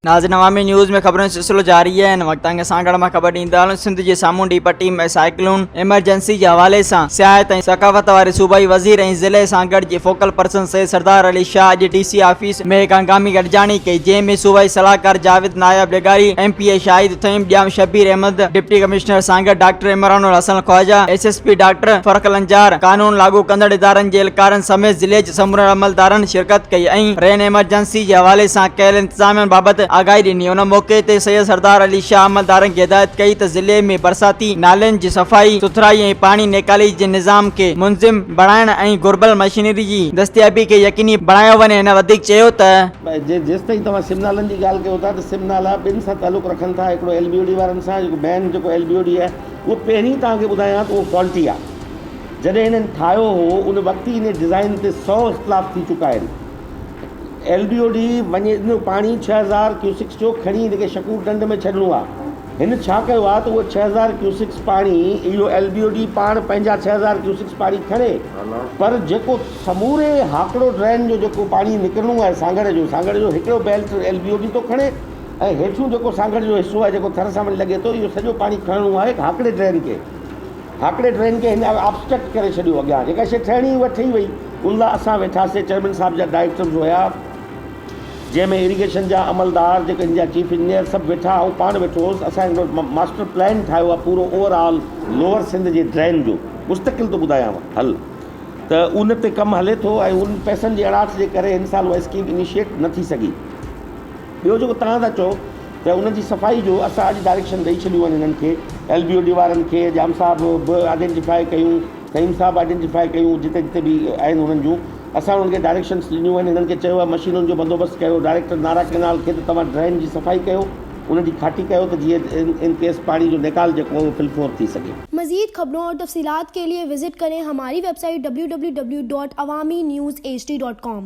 नाज़रीन अवामी न्यूज़ में खबरों सिलसिलो जारी है। इन वक़्त के सागड़ में खबर ॾींदा सिंध जी सामूंडी पट्टी में साइक्लोन इमरजेंसी के हवाले से सियाहत ऐं सकाफ़त वारे सूबाई वज़ीर ऐं ज़िले सागड़ के फोकल पर्सन सैयद सरदार अली शाह अॼु DC ऑफिस में हिकु हंगामी गॾिजाणी कई, जंहिंमें सूबाई सलाहकार जावेद नायब लेगारी MPA Shahid Thaheem Jam Shabbir Ahmed, deputy commissioner सागड़ doctor Imranul Hassan Khawaja, SSP doctor Farrukh Lanjar, कानून लागू कंदड़ इदारनि जे एहलकारनि समेत ज़िले जे समूरे अमलदारनि शिरकत कई ऐं रेन इमरजेंसी के हवाले से कयल इंतजामनि बाबत आगाही ॾिनी। उन मौके ते सैयद सरदार अली शाह अमलदारनि खे हिदायत कई त ज़िले में बरसाती नालनि जी सफ़ाई सुथराई ऐं पानी निकाली जे निज़ाम के मुंज़िम बणाइण ऐं घुर्बल मशीनरी जी दस्तियाबी के यकीनी बणायो वञे। हिन वधीक चयो त जेसि ताईं तव्हां सिमनालनि जी ॻाल्हि कयो था त सिमनाला ॿिनि सां तालुक़ रखनि था, हिकिड़ो LBOD वारनि सां, जेको मेन जेको LBOD आहे उहो पहिरीं तव्हांखे ॿुधायां त उहो फॉल्टी आहे। जॾहिं हिननि ठाहियो हो उन वक़्तु ई इन डिज़ाइन ते 100 इख़्तिलाफ़ थी चुका आहिनि। LBOD वञे पाणी 6000 क्यूसिक्स जो खणी हिनखे शकूर ढंढ में छॾिणो आहे। हिन छा कयो आहे त उहो 6000 क्यूसिक्स पाणी इहो LBOD पाण पंहिंजा 6000 क्यूसिक्स पाणी खणे, पर जेको समूरे हाकड़ो ड्रेन जो जेको पाणी निकिरणो आहे सागड़ जो हिकिड़ो बेल्ट LBOD थो खणे ऐं हेठियों जेको सागड़ जो हिसो आहे जेको थर सां वञी लॻे थो, इहो सॼो पाणी खणणो आहे हाकड़े ड्रेन खे हिन ऑब्स्ट्रक्ट करे छॾियो अॻियां। जेका शइ ठहिणी उहा ठही वई। उन लाइ असां वेठासीं, चेयरमैन साहब जा डायरेक्टर्स हुया, जंहिंमें इरीगेशन जा अमलदार, जेके इन जा चीफ इंजीनियर सभु वेठा, ऐं पाण वेठो हुउसि। असां हिकिड़ो मास्टर प्लान ठाहियो आहे पूरो ओवरऑल लोअर सिंध जे ड्रेन जो, मुस्तक़िल थो ॿुधायांव हल, त उन ते कमु हले थो ऐं उन पैसनि जी अड़ाट जे करे हिन साल उहा स्कीम इनिशिएट न थी सघी। ॿियो जेको तव्हां था चओ त उन जी सफ़ाई जो असां अॼु डायरेक्शन ॾेई छॾियूं आहिनि हिननि खे, LBOD वारनि खे। जाम साहब बि आइडेंटिफाई कयूं, सईम साहब आइडेंटिफाई कयूं, जिते जिते बि आहिनि उन्हनि जूं असां उन्हनि खे डायरेक्शन्स ॾिनियूं आहिनि। हिननि खे चयो आहे मशीनुनि जो बंदोबस्तु कयो। डायरेक्टर नारा केनाल खे त तव्हां ड्रेन जी सफ़ाई कयो, उन जी खाटी कयो त जीअं इन केस पानी जो निकाल जेको वो फिलफोर थी सके। मज़ीद खबरों और तफसीलात के लिए विजिट करें हमारी वेबसाइट www.awamiNewsHD.com।